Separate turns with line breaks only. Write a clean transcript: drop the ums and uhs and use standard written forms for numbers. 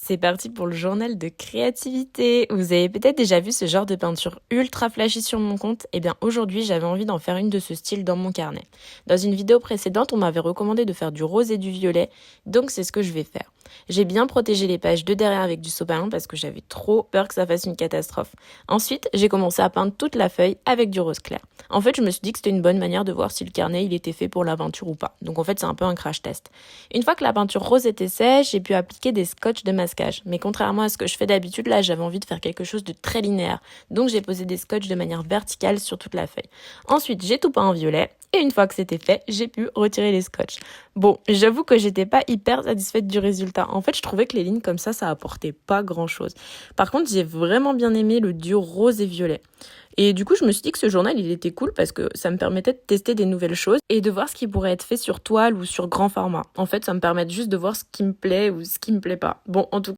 C'est parti pour le journal de créativité. Vous avez peut-être déjà vu ce genre de peinture ultra flashy sur mon compte. Eh bien aujourd'hui j'avais envie d'en faire une de ce style dans mon carnet. Dans une vidéo précédente on m'avait recommandé de faire du rose et du violet, donc c'est ce que je vais faire. J'ai bien protégé les pages de derrière avec du sopalin parce que j'avais trop peur que ça fasse une catastrophe. Ensuite j'ai commencé à peindre toute la feuille avec du rose clair. En fait je me suis dit que c'était une bonne manière de voir si le carnet il était fait pour la peinture ou pas. Donc en fait c'est un peu un crash test. Une fois que la peinture rose était sèche, j'ai pu appliquer des scotch de masquage. Mais contrairement à ce que je fais d'habitude, là, j'avais envie de faire quelque chose de très linéaire. Donc j'ai posé des scotch de manière verticale sur toute la feuille. Ensuite, j'ai tout peint en violet. Et une fois que c'était fait, j'ai pu retirer les scotch. Bon, j'avoue que j'étais pas hyper satisfaite du résultat. En fait, je trouvais que les lignes comme ça apportait pas grand chose. Par contre, j'ai vraiment bien aimé le duo rose et violet. Et du coup, je me suis dit que ce journal, il était cool parce que ça me permettait de tester des nouvelles choses et de voir ce qui pourrait être fait sur toile ou sur grand format. En fait, ça me permet juste de voir ce qui me plaît ou ce qui me plaît pas. Bon, en tout